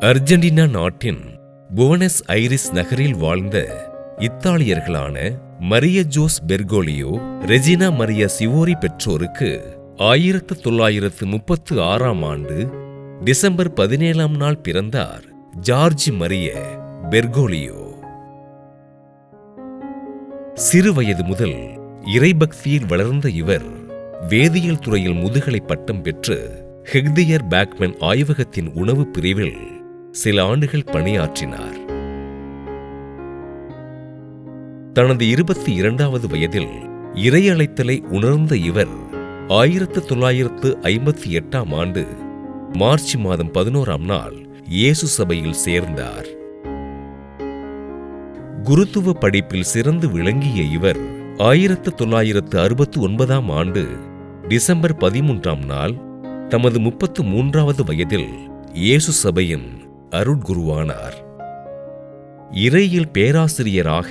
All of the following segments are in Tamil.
அர்ஜென்டினா நாட்டின் புவனஸ் ஐரிஸ் நகரில் வாழ்ந்த இத்தாலியர்களான Mario Jose Bergoglio, Regina Maria Sivori பெற்றோருக்கு 1936ஆம் ஆண்டு டிசம்பர் 17ஆம் நாள் பிறந்தார் ஜார்ஜ் மரிய பெர்கோலியோ. சிறுவயது முதல் இறைபக்தியில் வளர்ந்த இவர் வேதியியல் துறையில் முதுகலை பட்டம் பெற்று ஹெக்தியர் பேக்மன் ஆய்வகத்தின் உணவு பிரிவில் சில ஆண்டுகள் பணியாற்றினார். தனது 22வது வயதில் இறை அழைத்தலை உணர்ந்த இவர் 1958ஆம் ஆண்டு மார்ச் மாதம் 11ஆம் நாள் இயேசு சபையில் சேர்ந்தார். குருத்துவ படிப்பில் சிறந்து விளங்கிய இவர் 1969ஆம் ஆண்டு டிசம்பர் 13ஆம் நாள் தமது 33வது வயதில் இயேசு சபையின் அருட்குருவானார். இறையியல் பேராசிரியராக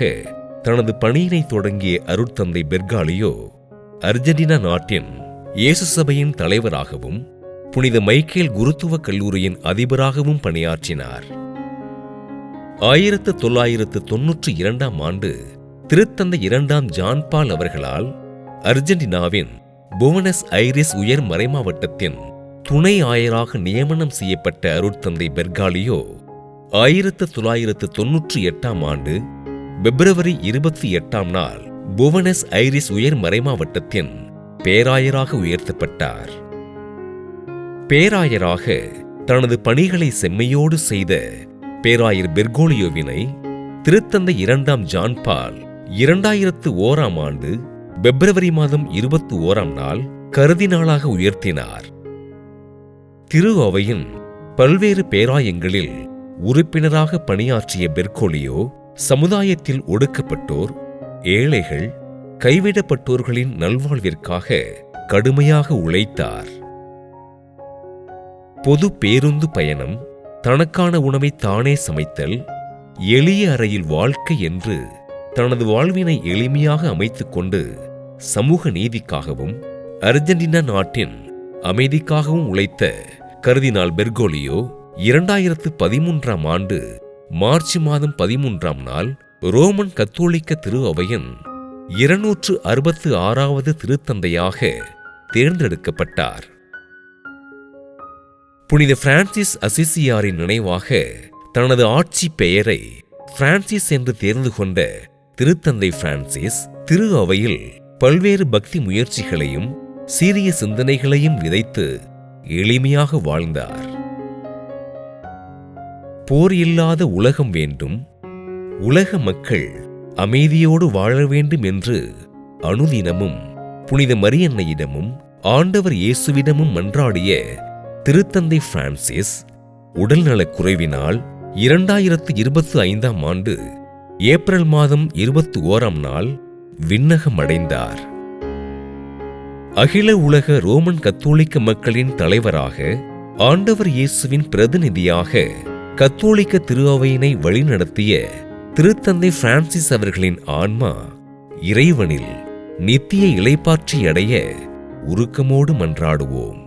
தனது பணியினை தொடங்கிய அருட்தந்தை பெர்காலியோ அர்ஜென்டினா நாட்டின் இயேசு சபையின் தலைவராகவும் புனித மைக்கேல் குருத்துவ கல்லூரியின் அதிபராகவும் பணியாற்றினார். 1992ஆம் ஆண்டு திருத்தந்தை 2ஆம் ஜான் பால் அவர்களால் அர்ஜென்டினாவின் புவனஸ் ஐரிஸ் உயர் மறைமாவட்டத்தின் துணை ஆயராக நியமனம் செய்யப்பட்ட அருட்தந்தை பெர்காலியோ 1998ஆம் ஆண்டு பிப்ரவரி 28ஆம் நாள் புவனஸ் ஐரிஸ் உயர் மறைமாவட்டத்தின் பேராயராக உயர்த்தப்பட்டார். பேராயராக தனது பணிகளை செம்மையோடு செய்த பேராயர் பெர்கோலியோவினை திருத்தந்தை 2ஆம் ஜான் பால் 2001ஆம் ஆண்டு பிப்ரவரி மாதம் 21ஆம் நாள் கர்தினாலாக உயர்த்தினார். திரு அவையின் பல்வேறு பேராயங்களில் உறுப்பினராக பணியாற்றிய பெர்கோலியோ சமுதாயத்தில் ஒடுக்கப்பட்டோர், ஏழைகள், கைவிடப்பட்டோர்களின் நல்வாழ்விற்காக கடுமையாக உழைத்தார். பொது பேருந்து பயணம், தனக்கான உணவை தானே சமைத்தல், எளிய அறையில் வாழ்க்கை என்று தனது வாழ்வினை எளிமையாக அமைத்துக் கொண்டு சமூக நீதிக்காகவும் அர்ஜென்டினா நாட்டின் அமைதிக்காகவும் உழைத்த கர்தினால் பெர்கோலியோ 2013ஆம் ஆண்டு மார்ச் மாதம் 13ஆம் நாள் ரோமன் கத்தோலிக்க திரு அவையின் 266வது திருத்தந்தையாக தேர்ந்தெடுக்கப்பட்டார். புனித பிரான்சிஸ் அசிசியாரின் நினைவாக தனது ஆட்சி பெயரை பிரான்சிஸ் என்று தேர்ந்து கொண்ட திருத்தந்தை பிரான்சிஸ் திரு அவையில் பல்வேறு பக்தி முயற்சிகளையும் சீரிய சிந்தனைகளையும் விதைத்து எளிமையாக வாழ்ந்தார். போர் இல்லாத உலகம் வேண்டும், உலக மக்கள் அமைதியோடு வாழ வேண்டும் என்று அனுதினமும் புனித மரியன்னையிடமும் ஆண்டவர் இயேசுவிடமும் மன்றாடிய திருத்தந்தை பிரான்சிஸ் உடல்நலக் குறைவினால் 2025ஆம் ஆண்டு ஏப்ரல் மாதம் 21ஆம் நாள் விண்ணகம் அடைந்தார். அகில உலக ரோமன் கத்தோலிக்க மக்களின் தலைவராக, ஆண்டவர் இயேசுவின் பிரதிநிதியாக கத்தோலிக்க திரு அவையினை வழிநடத்திய திருத்தந்தை பிரான்சிஸ் அவர்களின் ஆன்மா இறைவனில் நித்திய இளைப்பாற்றி அடைய உருக்கமோடு மன்றாடுவோம்.